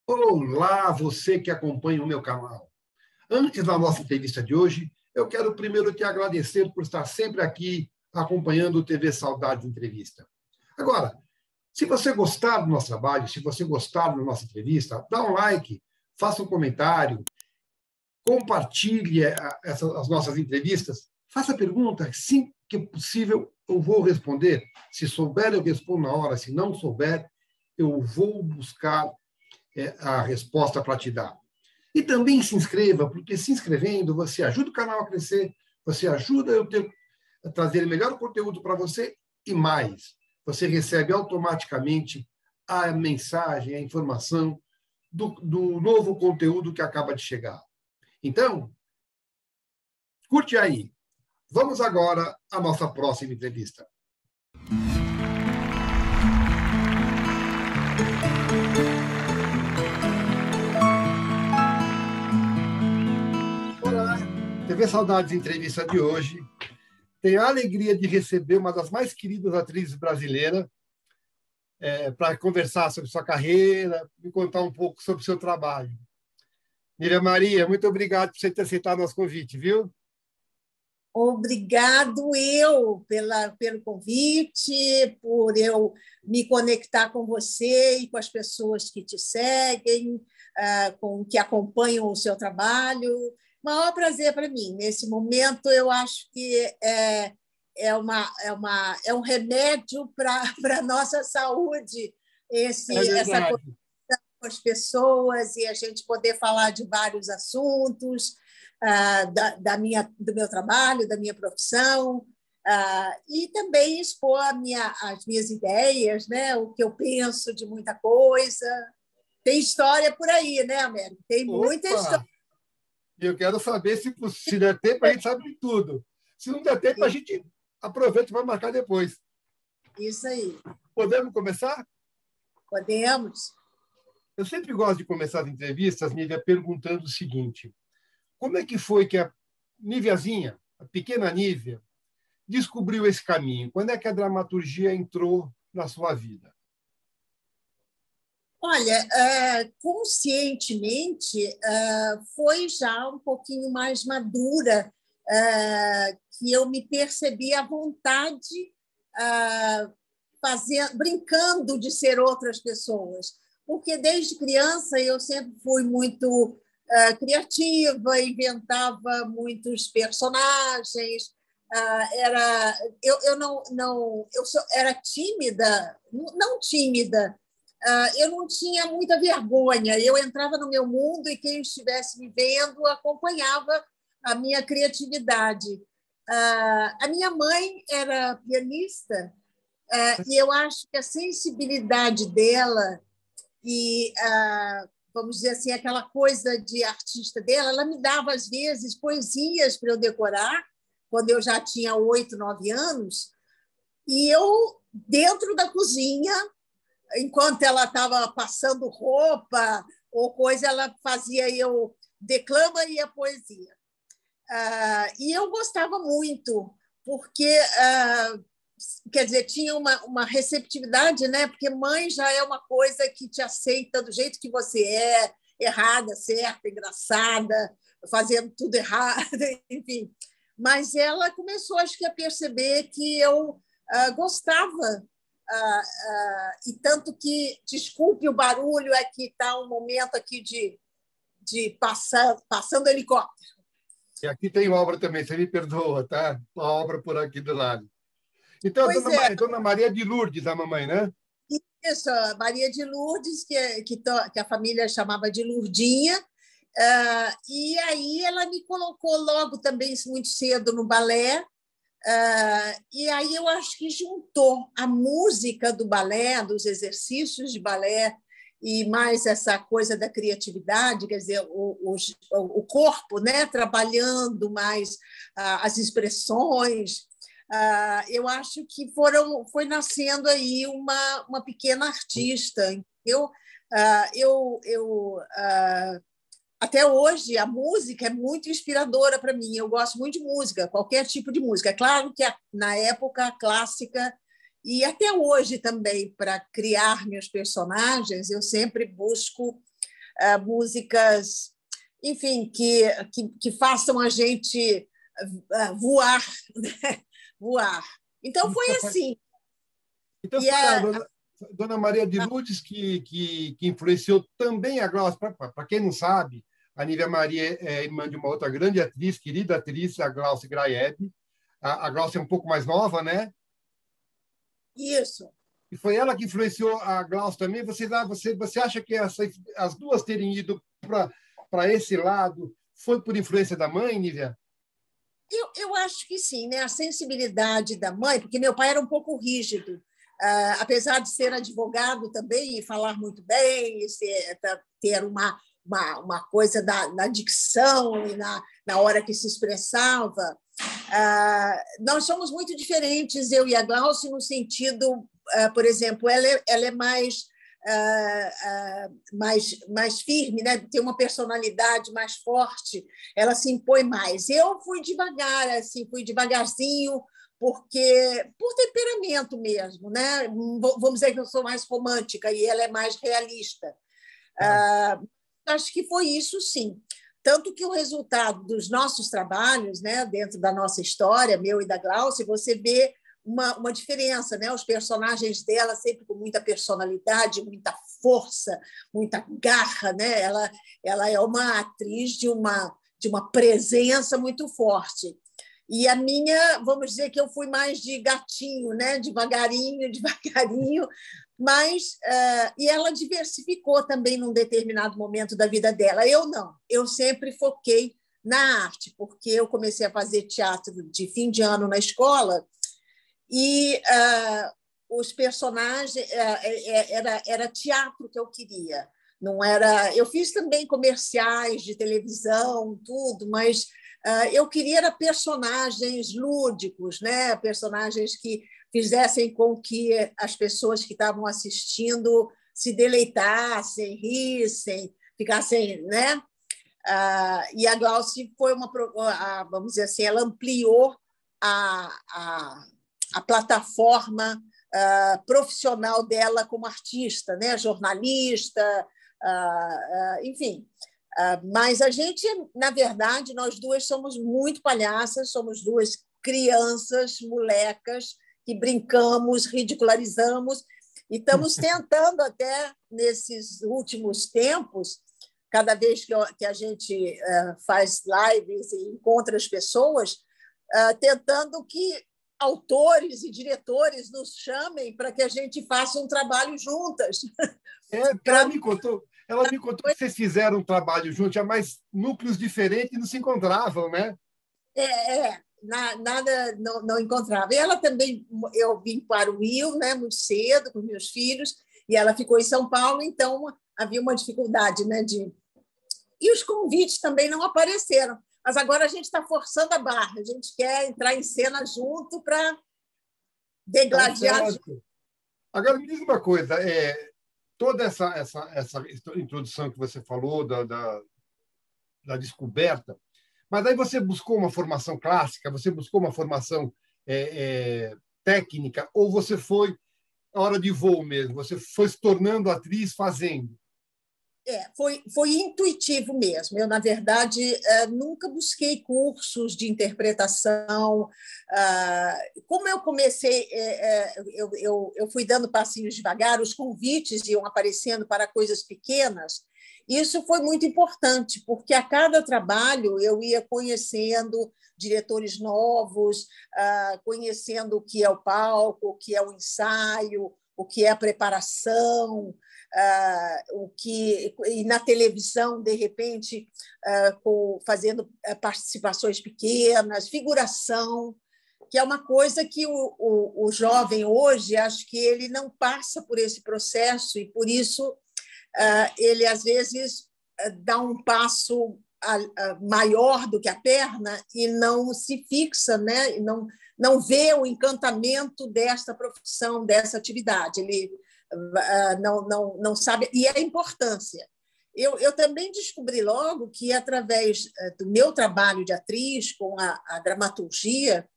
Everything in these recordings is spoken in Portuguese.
Olá, você que acompanha o meu canal. Antes da nossa entrevista de hoje, eu quero primeiro te agradecer por estar sempre aqui acompanhando o TV Saudades Entrevista. Agora, se você gostar do nosso trabalho, se você gostar da nossa entrevista, dá um like, faça um comentário, compartilhe as nossas entrevistas, faça perguntas, sim que possível, eu vou responder. Se souber, eu respondo na hora. Se não souber, eu vou buscar a resposta para te dar. E também se inscreva, porque se inscrevendo, você ajuda o canal a crescer, você ajuda eu a trazer melhor conteúdo para você e mais. Você recebe automaticamente a mensagem, a informação do novo conteúdo que acaba de chegar. Então, curte aí. Vamos agora à nossa próxima entrevista. Olá, TV Saudades Entrevista de hoje. Tenho a alegria de receber uma das mais queridas atrizes brasileiras para conversar sobre sua carreira, me contar um pouco sobre o seu trabalho. Miriam Maria, muito obrigado por você ter aceitado nosso convite, viu? Obrigado pelo convite, por eu me conectar com você e com as pessoas que te seguem, que acompanham o seu trabalho. Maior prazer para mim. Nesse momento, eu acho que é um remédio para a nossa saúde, essa conexão com as pessoas e a gente poder falar de vários assuntos, do meu trabalho, da minha profissão, e também expor as minhas ideias, né? O que eu penso de muita coisa. Tem história por aí, né, Américo? Tem muita história. Eu quero saber se der tempo, a gente sabe de tudo. Se não der tempo, a gente aproveita e vai marcar depois. Isso aí. Podemos começar? Podemos. Eu sempre gosto de começar as entrevistas, Nívia, perguntando o seguinte: como é que foi que a Níviazinha, a pequena Nívia, descobriu esse caminho? Quando é que a dramaturgia entrou na sua vida? Olha, conscientemente, foi já um pouquinho mais madura que eu me percebi à vontade brincando de ser outras pessoas. Porque desde criança eu sempre fui muito criativa, inventava muitos personagens. Era tímida, não tímida, eu não tinha muita vergonha. Eu entrava no meu mundo e quem estivesse me vendo acompanhava a minha criatividade. A minha mãe era pianista e eu acho que a sensibilidade dela e, vamos dizer assim, aquela coisa de artista dela, ela me dava, às vezes, poesias para eu decorar, quando eu já tinha 8, 9 anos, e eu, dentro da cozinha, enquanto ela estava passando roupa ou coisa, ela fazia eu declama e a poesia. E eu gostava muito, porque, quer dizer, tinha uma receptividade, né? Porque mãe já é uma coisa que te aceita do jeito que você é, errada, certa, engraçada, fazendo tudo errado, enfim. Mas ela começou, acho que, a perceber que eu gostava. E tanto que, desculpe o barulho, é que está um momento aqui de passando helicóptero. E aqui tem obra também, você me perdoa, tá? Uma obra por aqui do lado. Então, Dona Maria de Lourdes, a mamãe, né? Isso, a Maria de Lourdes, que a família chamava de Lourdinha. E aí ela me colocou logo também, muito cedo, no balé. E aí eu acho que juntou a música do balé, dos exercícios de balé, e mais essa coisa da criatividade, quer dizer, o corpo, né, trabalhando mais as expressões. Eu acho que foi nascendo aí uma pequena artista. Até hoje, a música é muito inspiradora para mim. Eu gosto muito de música, qualquer tipo de música. É claro que na época clássica, e até hoje também, para criar meus personagens, eu sempre busco músicas, enfim, que façam a gente voar, né? Voar. Então, foi assim. Então, foi a Dona Maria de Lourdes que influenciou também a Glaucia. Para quem não sabe, a Nívia Maria é irmã de uma outra grande atriz, querida atriz, a Glaucia Graeb. A Glaucia é um pouco mais nova, né? Isso. E foi ela que influenciou a Glaucia também. Você acha que as duas terem ido para esse lado foi por influência da mãe, Nívia? Eu acho que sim, né? A sensibilidade da mãe, porque meu pai era um pouco rígido, apesar de ser advogado também e falar muito bem, e ter uma coisa na dicção e na hora que se expressava. Nós somos muito diferentes, eu e a Glaucia, no sentido, por exemplo, ela é mais firme, né? Tem uma personalidade mais forte, ela se impõe mais. Eu fui devagar, assim, fui devagarzinho, porque por temperamento mesmo, né? Vamos dizer que eu sou mais romântica e ela é mais realista. Acho que foi isso, sim. Tanto que o resultado dos nossos trabalhos, né, dentro da nossa história, meu e da Glaucia, você vê uma diferença, né? Os personagens dela sempre com muita personalidade, muita força, muita garra, né? Ela é uma atriz de uma presença muito forte. E a minha, vamos dizer que eu fui mais de gatinho, né? Devagarinho, devagarinho, mas e ela diversificou também num determinado momento da vida dela. Eu não, eu sempre foquei na arte, porque eu comecei a fazer teatro de fim de ano na escola e os personagens era teatro que eu queria, não era. Eu fiz também comerciais de televisão, tudo, mas eu queria era personagens lúdicos, né? Personagens que fizessem com que as pessoas que estavam assistindo se deleitassem, rissem, ficassem, né? E a Glaucia foi vamos dizer assim, ela ampliou a plataforma profissional dela como artista, né? Jornalista, enfim. Mas a gente, na verdade, nós duas somos muito palhaças, somos duas crianças, molecas, que brincamos, ridicularizamos, e estamos tentando até, nesses últimos tempos, cada vez que a gente faz lives e encontra as pessoas, tentando que autores e diretores nos chamem para que a gente faça um trabalho juntas. Ela me contou que vocês fizeram um trabalho juntos, mas núcleos diferentes não se encontravam, né? Nada não encontrava. E ela também, eu vim para o Rio, né, muito cedo, com meus filhos, e ela ficou em São Paulo, então havia uma dificuldade, né, E os convites também não apareceram. Mas agora a gente está forçando a barra, a gente quer entrar em cena junto para degladiar. Agora, me diz uma coisa, toda essa introdução que você falou da descoberta, mas aí você buscou uma formação clássica, você buscou uma formação técnica, ou você foi a hora de voo mesmo, você foi se tornando atriz fazendo? Foi intuitivo mesmo. Eu, na verdade, nunca busquei cursos de interpretação. Como eu comecei, eu fui dando passinhos devagar, os convites iam aparecendo para coisas pequenas. Isso foi muito importante, porque a cada trabalho eu ia conhecendo diretores novos, conhecendo o que é o palco, o que é o ensaio, o que é a preparação, e na televisão, de repente, fazendo participações pequenas, figuração, que é uma coisa que o jovem hoje, acho que ele não passa por esse processo e, por isso, ele, às vezes, dá um passo maior do que a perna e não se fixa, né? E não vê o encantamento desta profissão, dessa atividade. Ele não sabe, e a importância. Eu também descobri logo que, através do meu trabalho de atriz com a dramaturgia,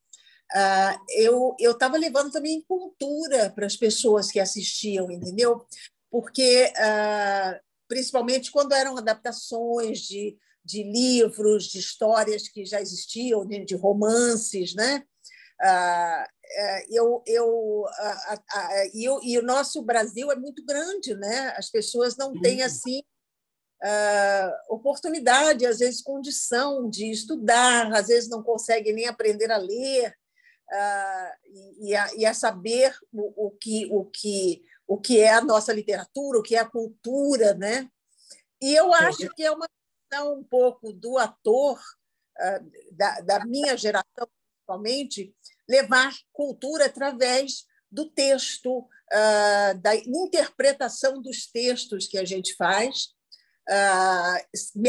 eu estava levando também cultura para as pessoas que assistiam, entendeu? Porque principalmente quando eram adaptações de livros, de histórias que já existiam, de romances, né? E o nosso Brasil é muito grande, né? As pessoas não têm assim oportunidade, às vezes condição de estudar, às vezes não conseguem nem aprender a ler e a saber o que é a nossa literatura, o que é a cultura, né? E eu acho que é uma questão um pouco do ator, da minha geração, principalmente, levar cultura através do texto, da interpretação dos textos que a gente faz.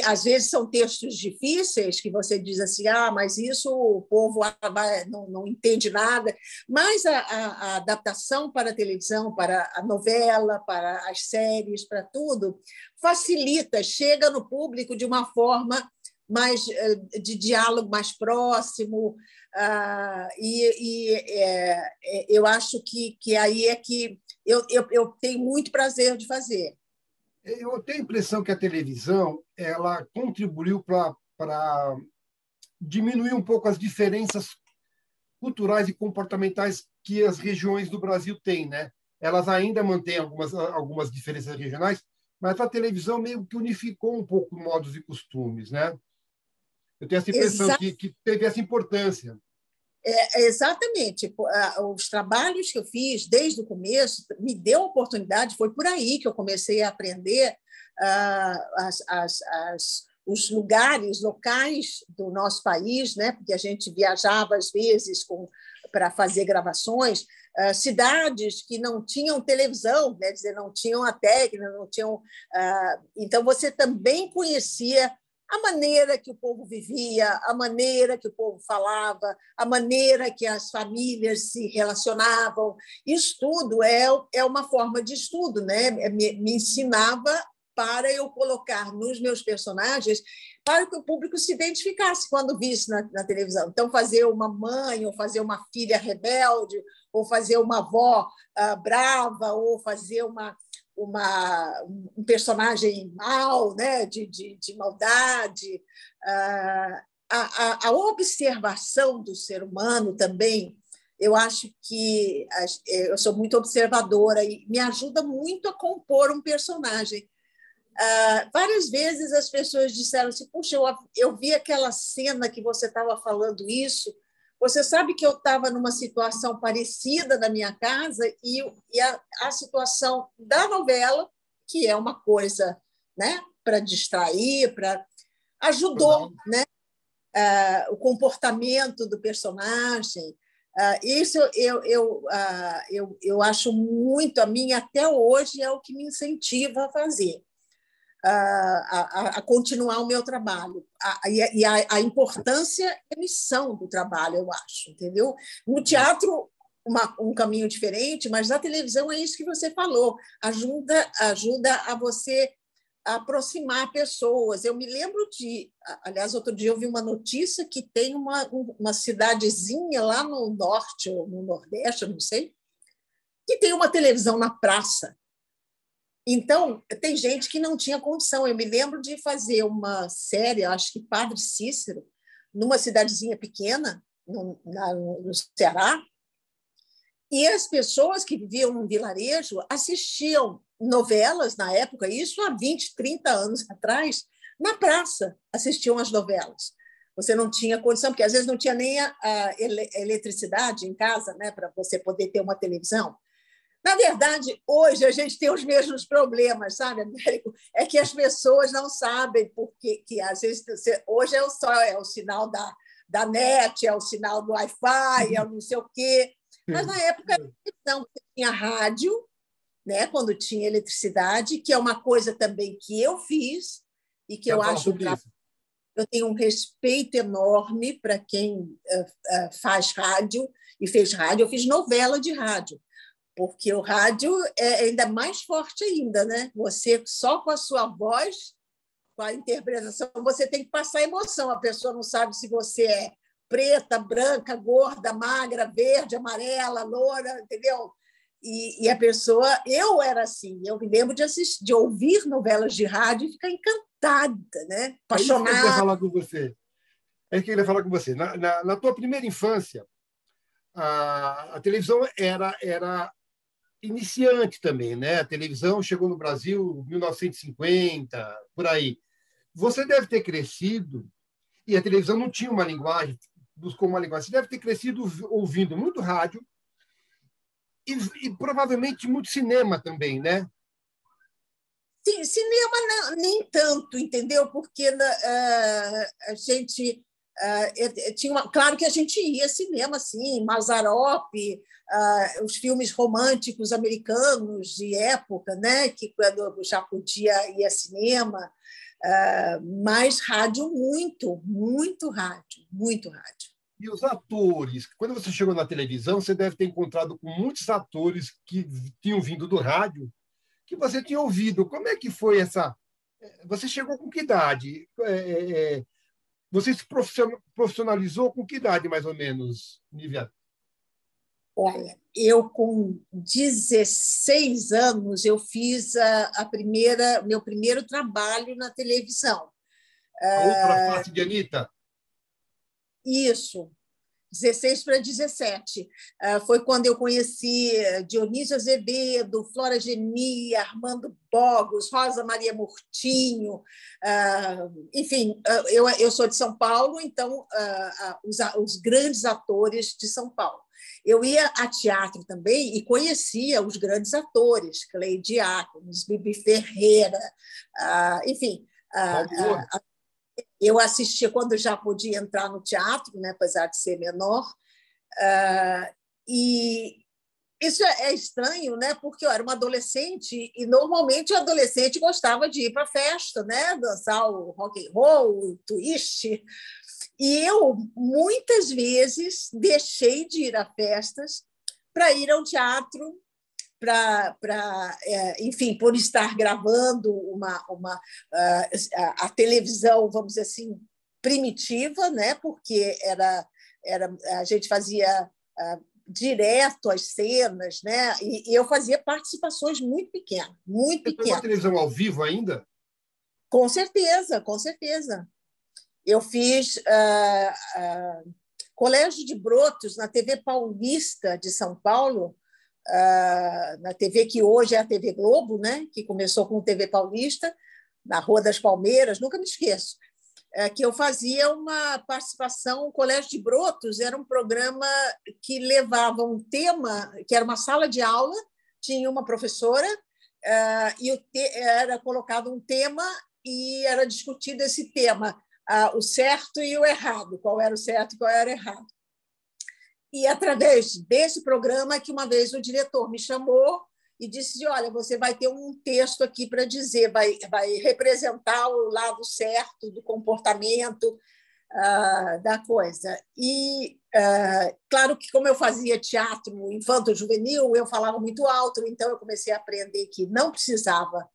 Às vezes são textos difíceis que você diz assim, mas isso o povo não entende nada, mas a adaptação para a televisão, para a novela, para as séries, para tudo, facilita, chega no público de uma forma mais de diálogo mais próximo, eu acho que aí é que eu tenho muito prazer de fazer. Eu tenho a impressão que a televisão ela contribuiu para diminuir um pouco as diferenças culturais e comportamentais que as regiões do Brasil têm, né? Elas ainda mantêm algumas diferenças regionais, mas a televisão meio que unificou um pouco modos e costumes, né? Eu tenho essa impressão que teve essa importância. Exatamente. Os trabalhos que eu fiz desde o começo me deu a oportunidade, foi por aí que eu comecei a aprender os locais do nosso país, né? Porque a gente viajava às vezes para fazer gravações, cidades que não tinham televisão, né? Quer dizer, não tinham a técnica, não tinham. Então, você também conhecia a maneira que o povo vivia, a maneira que o povo falava, a maneira que as famílias se relacionavam. Isso tudo é uma forma de estudo, né? Me ensinava para eu colocar nos meus personagens para que o público se identificasse quando visse na televisão. Então, fazer uma mãe, ou fazer uma filha rebelde, ou fazer uma avó brava, ou fazer um personagem mau, né? de maldade. A observação do ser humano também, eu acho que eu sou muito observadora e me ajuda muito a compor um personagem. Várias vezes as pessoas disseram assim, puxa, eu vi aquela cena que você estava falando isso, você sabe que eu estava numa situação parecida na minha casa e a situação da novela, que é uma coisa, né, para distrair, ajudou, né, o comportamento do personagem. Isso eu acho muito, a mim até hoje é o que me incentiva a fazer. A continuar o meu trabalho e a importância e a missão do trabalho, eu acho, entendeu? No teatro, um caminho diferente, mas na televisão é isso que você falou, ajuda a você aproximar pessoas. Eu me lembro aliás, outro dia eu vi uma notícia que tem uma cidadezinha lá no norte ou no nordeste, eu não sei, que tem uma televisão na praça. Então, tem gente que não tinha condição. Eu me lembro de fazer uma série, acho que Padre Cícero, numa cidadezinha pequena, no Ceará, e as pessoas que viviam num vilarejo assistiam novelas na época, isso há 20, 30 anos atrás, na praça, assistiam as novelas. Você não tinha condição, porque às vezes não tinha nem a eletricidade em casa, né, para você poder ter uma televisão. Na verdade, hoje a gente tem os mesmos problemas, sabe, Américo? É que as pessoas não sabem, porque que às vezes hoje é o sinal da net, é o sinal do Wi-Fi, é o não sei o quê. Mas na época não, tinha rádio, né, quando tinha eletricidade, que é uma coisa também que eu fiz e que eu acho eu tenho um respeito enorme para quem faz rádio e fez rádio. Eu fiz novela de rádio. Porque o rádio é ainda mais forte ainda, né? Você, só com a sua voz, com a interpretação, você tem que passar emoção. A pessoa não sabe se você é preta, branca, gorda, magra, verde, amarela, loura, entendeu? E a pessoa, eu era assim, eu me lembro de assistir, de ouvir novelas de rádio e ficar encantada, né? É isso que eu queria Apaixonada. falar com você. É isso que eu queria falar com você. Na tua primeira infância, a televisão era iniciante também, né? A televisão chegou no Brasil em 1950, por aí. Você deve ter crescido, e a televisão não tinha uma linguagem, buscou uma linguagem. Você deve ter crescido ouvindo muito rádio e, e provavelmente muito cinema também, né? Sim, cinema nem tanto, entendeu? Porque a gente tinha claro que a gente ia ao cinema, sim, Mazzaropi, os filmes românticos americanos de época, né? Que quando já podia ir a cinema, mas rádio muito rádio, muito rádio. E os atores, quando você chegou na televisão, você deve ter encontrado com muitos atores que tinham vindo do rádio, que você tinha ouvido. Como é que foi essa? Você chegou com que idade? Você se profissionalizou com que idade, mais ou menos, Nívia? Olha, eu com 16 anos eu fiz meu primeiro trabalho na televisão. A outra face de Anitta? Isso, 16 para 17. Foi quando eu conheci Dionísio Azevedo, Flora Geni, Armando Bogos, Rosa Maria Murtinho. Enfim, eu sou de São Paulo, então os grandes atores de São Paulo. Eu ia a teatro também e conhecia os grandes atores, Cleide Diáconis, Bibi Ferreira, enfim. Eu assistia quando já podia entrar no teatro, né, apesar de ser menor, e isso é estranho, né, porque eu era uma adolescente e normalmente o adolescente gostava de ir para a festa, né, dançar o rock and roll, o twist, e eu muitas vezes deixei de ir a festas para ir ao teatro, enfim, por estar gravando a televisão, vamos dizer assim, primitiva, né? Porque a gente fazia direto as cenas, né? E eu fazia participações muito pequenas, muito Você pegou a pequenas. televisão ao vivo ainda? Com certeza, com certeza. Eu fiz Colégio de Brotos na TV Paulista de São Paulo, na TV que hoje é a TV Globo, né? Que começou com TV Paulista, na Rua das Palmeiras, nunca me esqueço, que eu fazia uma participação, o Colégio de Brotos era um programa que levava um tema, que era uma sala de aula, tinha uma professora, e era colocado um tema e era discutido esse tema, o certo e o errado, qual era o certo e qual era o errado. E através desse programa que uma vez o diretor me chamou e disse: olha, você vai ter um texto aqui para dizer, vai representar o lado certo do comportamento da coisa. E claro que como eu fazia teatro infanto-juvenil, eu falava muito alto, então eu comecei a aprender que não precisava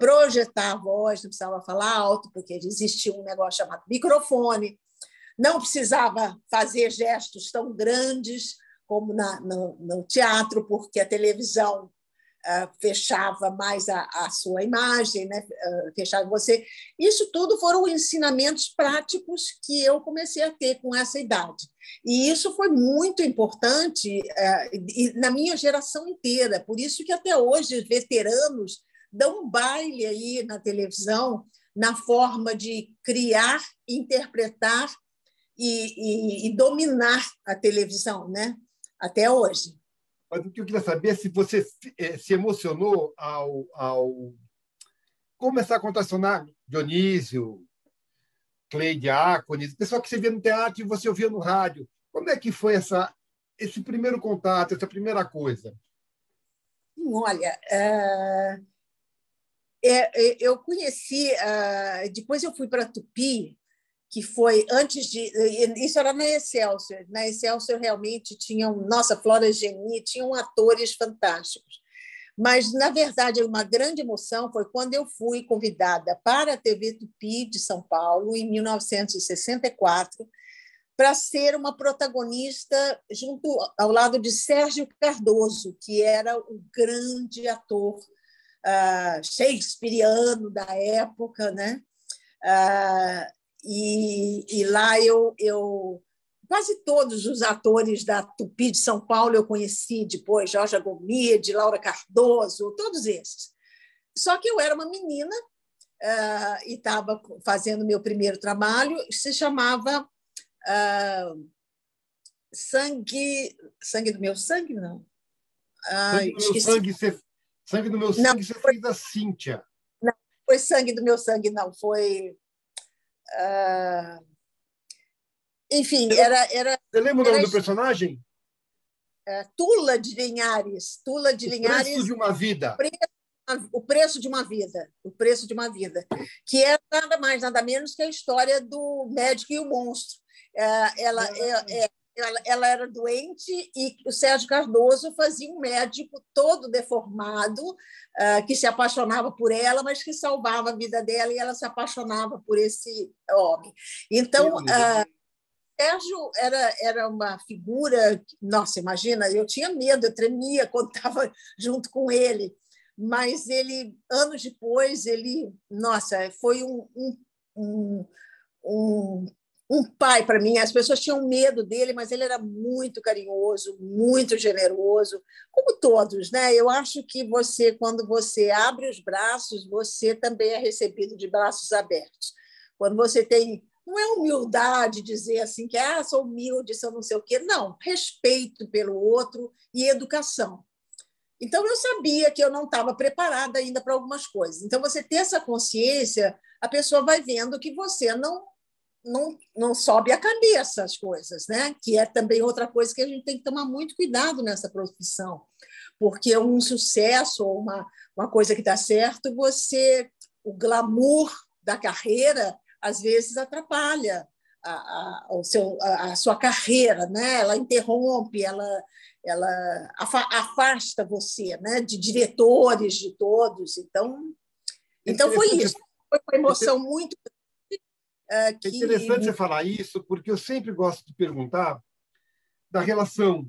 projetar a voz, não precisava falar alto, porque existia um negócio chamado microfone. Não precisava fazer gestos tão grandes como no teatro, porque a televisão fechava mais a sua imagem, né? Fechava você. Isso tudo foram ensinamentos práticos que eu comecei a ter com essa idade. E isso foi muito importante na minha geração inteira. Por isso que até hoje os veteranos dão um baile aí na televisão na forma de criar, interpretar e dominar a televisão, né? Até hoje. Mas o que eu queria saber é se você se emocionou ao começar a contracionar Dionísio, Cleide Diáconis, pessoal que você via no teatro e você ouvia no rádio. Como é que foi esse primeiro contato, essa primeira coisa? Olha, eu conheci, depois eu fui para Tupi, que foi antes de... Isso era na Excelsior. Na Excelsior realmente tinham... Nossa, Flora Geni, tinham atores fantásticos. Mas, na verdade, uma grande emoção foi quando eu fui convidada para a TV Tupi de São Paulo, em 1964, para ser uma protagonista junto ao lado de Sérgio Cardoso, que era o grande ator shakespeariano da época, né? E lá quase todos os atores da Tupi de São Paulo eu conheci depois, Jorge Agomide, Laura Cardoso, todos esses. Só que eu era uma menina e estava fazendo meu primeiro trabalho, se chamava Sangue do Meu Sangue, não. Sangue do Meu Sangue, você fez a Cíntia. Não, foi Sangue do Meu Sangue, não. Foi... enfim, era... Você lembra o nome do personagem? Tula de Linhares. Tula de Linhares. O Preço de uma Vida. O Preço de uma Vida. O Preço de uma Vida. Que é nada mais, nada menos que a história do médico e o monstro. Ela era doente e o Sérgio Cardoso fazia um médico todo deformado, que se apaixonava por ela, mas que salvava a vida dela e ela se apaixonava por esse homem. Então, Sérgio era uma figura... Nossa, imagina, eu tinha medo, eu tremia quando estava junto com ele. Mas ele, anos depois, nossa, foi um pai para mim. As pessoas tinham medo dele, mas ele era muito carinhoso, muito generoso, como todos, né? Eu acho que quando você abre os braços, você também é recebido de braços abertos. Quando você tem... Não é humildade dizer assim que sou humilde, sou não sei o quê. Não, respeito pelo outro e educação. Então, eu sabia que eu não estava preparada ainda para algumas coisas. Então, você ter essa consciência, a pessoa vai vendo que você não sobe a cabeça as coisas, né? Que é também outra coisa que a gente tem que tomar muito cuidado nessa profissão, porque um sucesso ou uma coisa que dá certo, o glamour da carreira às vezes atrapalha a sua carreira, né? Ela interrompe, ela afasta você, né? De diretores, de todos. Então foi isso. Foi uma emoção muito... É interessante você falar isso, porque eu sempre gosto de perguntar da relação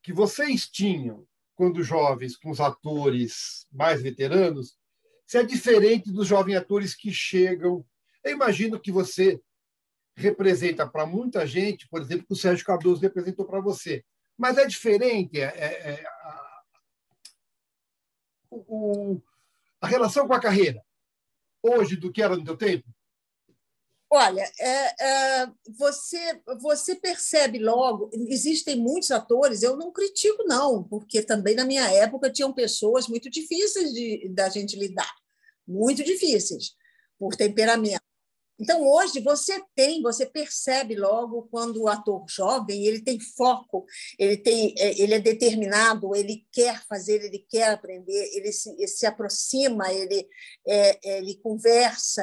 que vocês tinham quando jovens com os atores mais veteranos, se é diferente dos jovens atores que chegam. Eu imagino que você representa para muita gente, por exemplo, que o Sérgio Cardoso representou para você, mas é diferente a relação com a carreira hoje do que era no teu tempo? Olha, você percebe logo, existem muitos atores, eu não critico, não, porque também na minha época tinham pessoas muito difíceis da gente lidar, muito difíceis, por temperamento. Então, hoje, você percebe logo quando o ator jovem ele tem foco, ele é determinado, ele quer fazer, ele quer aprender, ele se aproxima, ele conversa.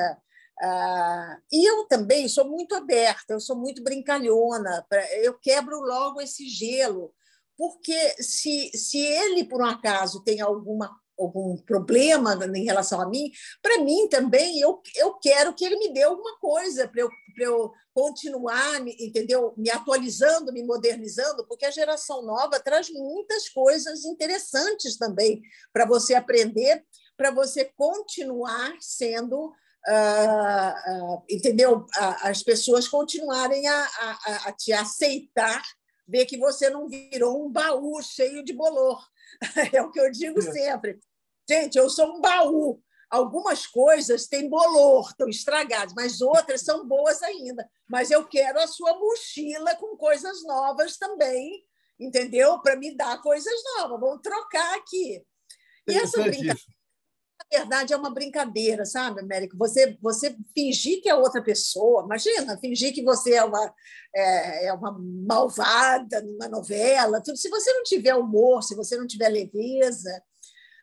E eu também sou muito aberta, eu sou muito brincalhona, eu quebro logo esse gelo, porque se ele, por um acaso, tem algum problema em relação a mim, para mim também, eu quero que ele me dê alguma coisa para eu continuar, entendeu? Me atualizando, me modernizando, porque a geração nova traz muitas coisas interessantes também para você aprender, para você continuar sendo... entendeu? As pessoas continuarem a te aceitar, ver que você não virou um baú cheio de bolor. É o que eu digo sempre. Gente, eu sou um baú. Algumas coisas têm bolor, estão estragadas, mas outras são boas ainda. Mas eu quero a sua mochila com coisas novas também, entendeu? Para me dar coisas novas. Vamos trocar aqui. E essa brincadeira, na verdade, é uma brincadeira, sabe, Américo? Você fingir que é outra pessoa. Imagina, fingir que você é uma malvada numa novela. Tudo. Se você não tiver humor, se você não tiver leveza,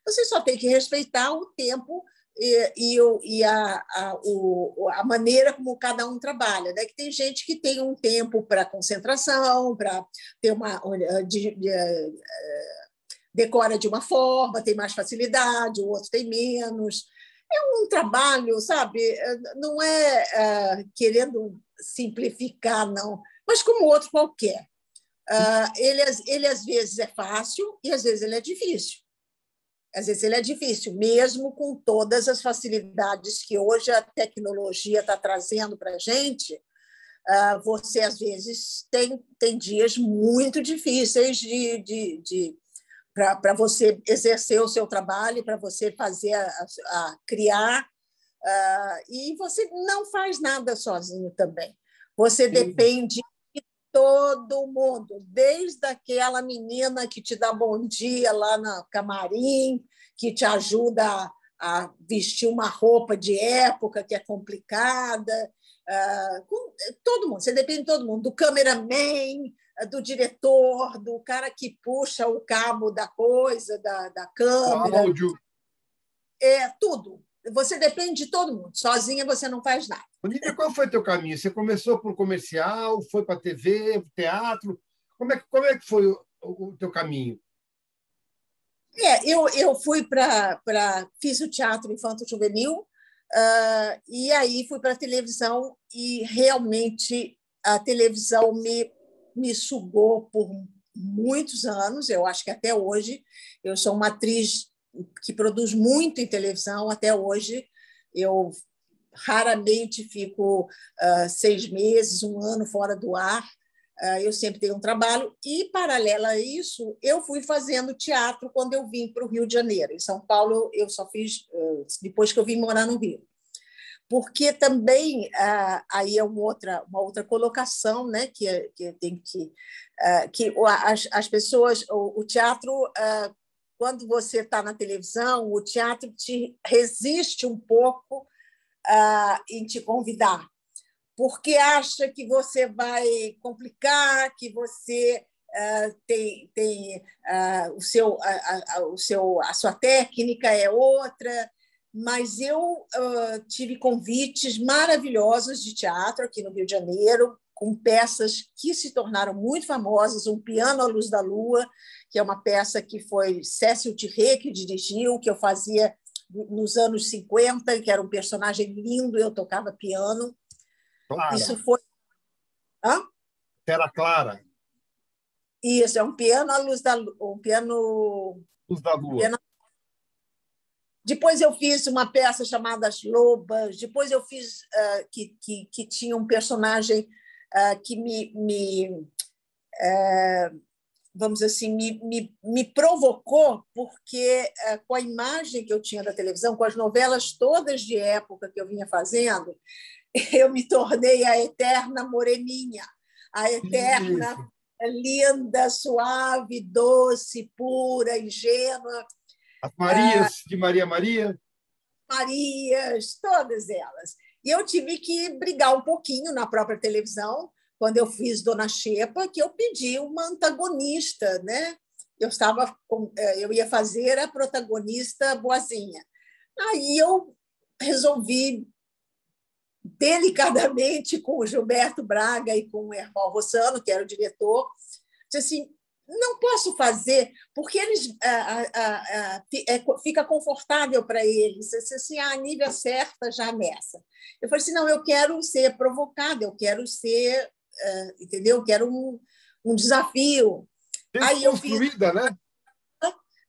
você só tem que respeitar o tempo e a maneira como cada um trabalha, né? Que tem gente que tem um tempo para concentração, para ter decora de uma forma, tem mais facilidade, o outro tem menos. É um trabalho, sabe? Não é querendo simplificar, não, mas como outro qualquer. Ele, às vezes, é fácil e, às vezes, ele é difícil. Às vezes, ele é difícil, mesmo com todas as facilidades que hoje a tecnologia está trazendo para a gente. Você, às vezes, tem dias muito difíceis para você exercer o seu trabalho, para você fazer, criar, e você não faz nada sozinho também. Você depende de todo mundo, desde aquela menina que te dá bom dia lá no camarim, que te ajuda a vestir uma roupa de época que é complicada, com todo mundo. Você depende de todo mundo, do cameraman, do diretor, do cara que puxa o cabo da coisa, da câmera. O áudio. Tudo. Você depende de todo mundo. Sozinha você não faz nada. Olívia, qual foi o teu caminho? Você começou por comercial, foi para a TV, teatro? Como é que foi o teu caminho? Eu fui fiz o teatro infanto-juvenil, e aí fui para a televisão, e realmente a televisão me sugou por muitos anos, eu acho que até hoje. Eu sou uma atriz que produz muito em televisão até hoje. Eu raramente fico 6 meses, 1 ano fora do ar. Eu sempre tenho um trabalho, e, paralelo a isso, eu fui fazendo teatro quando eu vim para o Rio de Janeiro. Em São Paulo, eu só fiz depois que eu vim morar no Rio. Porque também aí é uma outra colocação, né, que tem que as pessoas, o teatro, quando você está na televisão, o teatro te resiste um pouco em te convidar, porque acha que você vai complicar, que você tem a sua técnica é outra. Mas eu tive convites maravilhosos de teatro aqui no Rio de Janeiro, com peças que se tornaram muito famosas. Um Piano à Luz da Lua, que é uma peça que foi Cécile Thierry que dirigiu, que eu fazia nos anos 50, que era um personagem lindo, eu tocava piano. Clara. Isso foi... Era Clara. Isso, é um Piano à Luz da Lua. Um piano... Luz da Lua. Depois eu fiz uma peça chamada As Lobas. Depois eu fiz que tinha um personagem que vamos dizer assim, me provocou, porque com a imagem que eu tinha da televisão, com as novelas todas de época que eu vinha fazendo, eu me tornei a eterna moreninha, a eterna linda, suave, doce, pura, ingênua. As Marias, de Maria. Marias, todas elas. E eu tive que brigar um pouquinho na própria televisão, quando eu fiz Dona Xepa, que eu pedi uma antagonista, né? Eu ia fazer a protagonista boazinha. Aí eu resolvi, delicadamente, com o Gilberto Braga e com o Herval Rossano, que era o diretor, disse assim: não posso fazer, porque eles fica confortável para eles. Assim, a Nívia acerta já nessa. Eu falei assim: não, eu quero ser provocada, eu quero ser, entendeu? Eu quero um desafio. Aí eu fiz, né?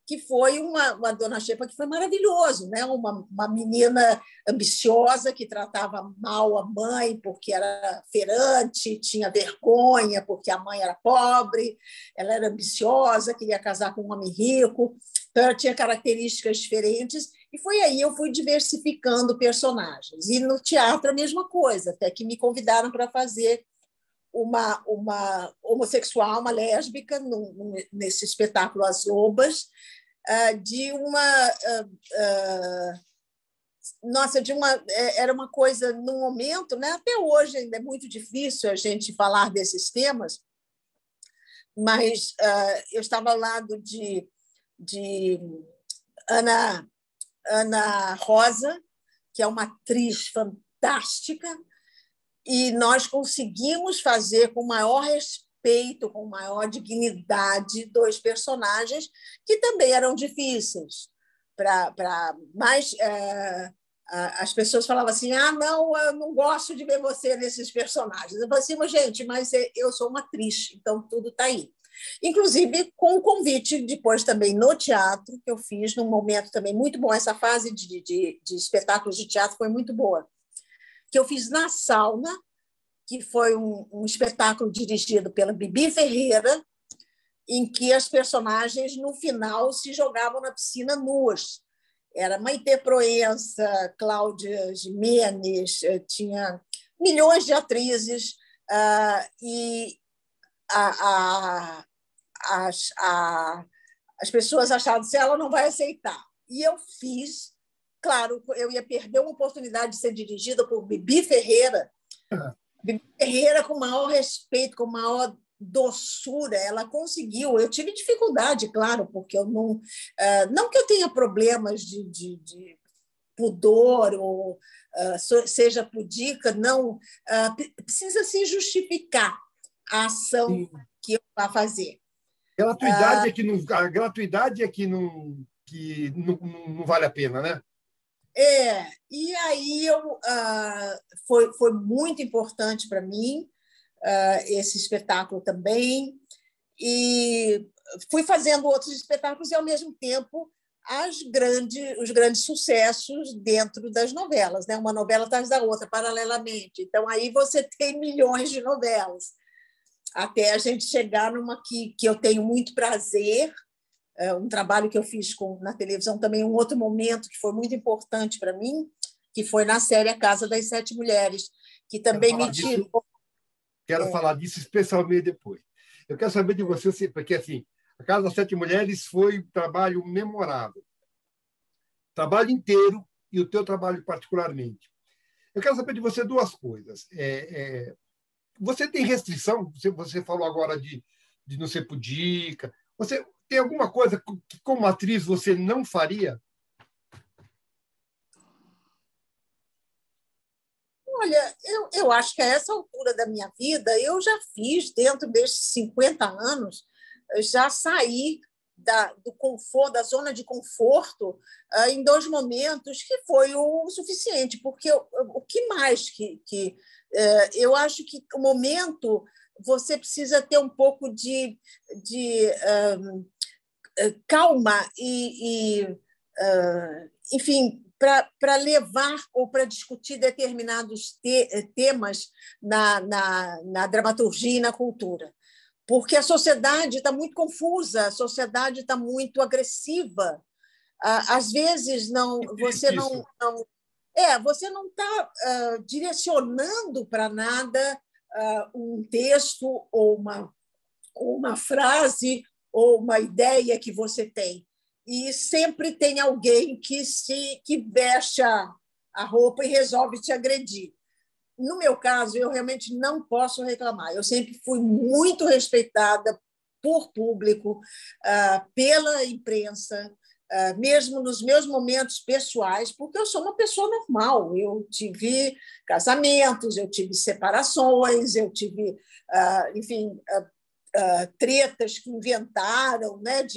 Que foi uma Dona Xepa que foi maravilhoso, né? Uma menina ambiciosa que tratava mal a mãe porque era feirante, tinha vergonha porque a mãe era pobre, ela era ambiciosa, queria casar com um homem rico, então ela tinha características diferentes, e foi aí eu fui diversificando personagens. E no teatro a mesma coisa, até que me convidaram para fazer uma homossexual, uma lésbica, nesse espetáculo As Lobas, era uma coisa, num momento, né? Até hoje ainda é muito difícil a gente falar desses temas, mas eu estava ao lado de Ana Rosa, que é uma atriz fantástica, e nós conseguimos fazer com o maior respeito, com maior dignidade, 2 personagens que também eram difíceis, mas as pessoas falavam assim, não, eu não gosto de ver você nesses personagens. Eu falei assim, mas, gente, mas eu sou uma atriz, então tudo está aí. Inclusive com o convite depois também no teatro, que eu fiz num momento também muito bom. Essa fase de espetáculos de teatro foi muito boa, que eu fiz na Sauna, que foi um espetáculo dirigido pela Bibi Ferreira, em que as personagens, no final, se jogavam na piscina nuas. Era Maite Proença, Cláudia Gimenez, tinha milhões de atrizes, e as pessoas achavam que ela não vai aceitar. E eu fiz. Claro, eu ia perder uma oportunidade de ser dirigida por Bibi Ferreira. Bibi Ferreira, com o maior respeito, com maior doçura, ela conseguiu. Eu tive dificuldade, claro, porque eu não que eu tenha problemas de pudor ou seja pudica, não precisa se justificar a ação Sim. que eu vá fazer. A gratuidade é que não vale a pena, né? E aí foi muito importante para mim esse espetáculo também, e fui fazendo outros espetáculos e, ao mesmo tempo, os grandes sucessos dentro das novelas, né? Uma novela atrás da outra, paralelamente. Então, aí você tem milhões de novelas, até a gente chegar numa que eu tenho muito prazer, um trabalho que eu fiz na televisão também, um outro momento que foi muito importante para mim, que foi na série A Casa das Sete Mulheres, que também me tirou. Quero falar disso especialmente depois. Eu quero saber de você, porque assim, A Casa das Sete Mulheres foi um trabalho memorável. Trabalho inteiro e o teu trabalho particularmente. Eu quero saber de você duas coisas. Você tem restrição? Você falou agora de não ser pudica. Você tem alguma coisa que, como atriz, você não faria? Olha, eu acho que a essa altura da minha vida eu já fiz, dentro desses 50 anos, já saí do conforto, da zona de conforto, em dois momentos que foi o suficiente, porque o que mais eu acho que o momento você precisa ter um pouco de calma enfim, para levar ou para discutir determinados temas na dramaturgia e na cultura. Porque a sociedade está muito confusa, a sociedade está muito agressiva. Às vezes, você não está direcionando para nada um texto ou uma frase ou uma ideia que você tem. E sempre tem alguém que veste a roupa e resolve te agredir. No meu caso, eu realmente não posso reclamar. Eu sempre fui muito respeitada por público, pela imprensa, mesmo nos meus momentos pessoais, porque eu sou uma pessoa normal. Eu tive casamentos, eu tive separações, eu tive, enfim, tretas que inventaram, né,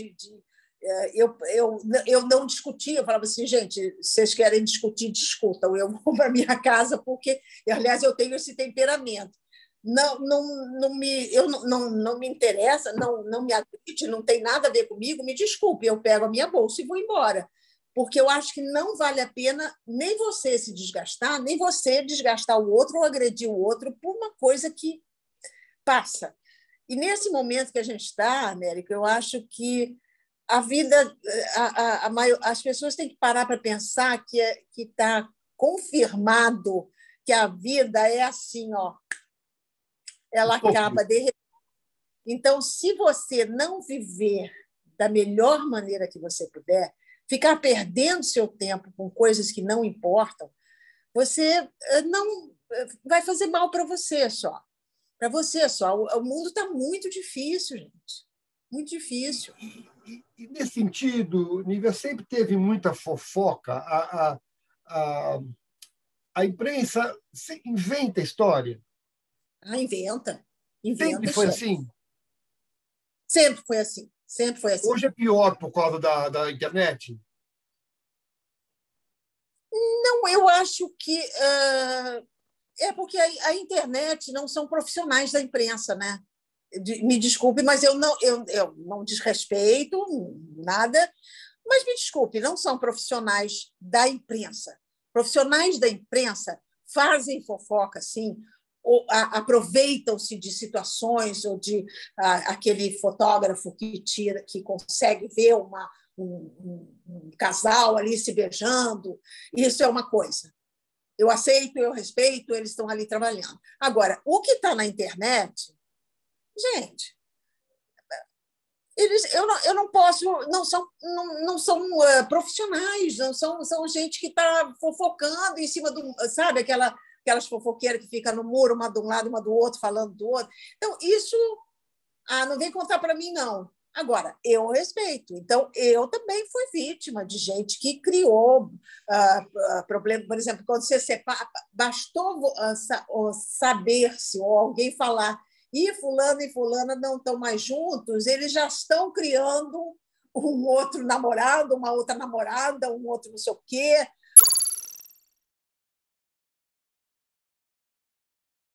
eu não discutia, eu falava assim, gente, vocês querem discutir, discutam, eu vou para minha casa, porque, aliás, eu tenho esse temperamento. Não me interessa, não me agride, não tem nada a ver comigo, me desculpe, eu pego a minha bolsa e vou embora. Porque eu acho que não vale a pena nem você se desgastar, nem você desgastar o outro ou agredir o outro por uma coisa que passa. E nesse momento que a gente está, América, eu acho que a vida, as pessoas têm que parar para pensar que está confirmado que a vida é assim, ó, ela acaba de repente. Então, se você não viver da melhor maneira que você puder, ficar perdendo seu tempo com coisas que não importam, você não vai fazer mal para você só. Para você só. O mundo está muito difícil, gente. Muito difícil. E nesse sentido, Nívia, sempre teve muita fofoca. A imprensa inventa história. Inventa. Sempre foi assim? Sempre foi assim. Sempre foi assim. Hoje é pior por causa da internet? eu acho que é porque a internet não são profissionais da imprensa, né? Me desculpe, mas eu não desrespeito nada, mas me desculpe, não são profissionais da imprensa. Profissionais da imprensa fazem fofoca, sim, ou aproveitam-se de situações ou de aquele fotógrafo que consegue ver um casal ali se beijando. Isso é uma coisa. Eu aceito, eu respeito, eles estão ali trabalhando. Agora, o que está na internet, gente, eu não posso, não são profissionais, não são gente que está fofocando em cima do, sabe, aquelas fofoqueiras que ficam no muro, uma de um lado, uma do outro, falando do outro. Então, isso não vem contar para mim, não. Agora, eu respeito. Então, eu também fui vítima de gente que criou problema. Por exemplo, quando você separa, bastou saber-se ou alguém falar e fulano e fulana não estão mais juntos, eles já estão criando um outro namorado, uma outra namorada, um outro não sei o quê.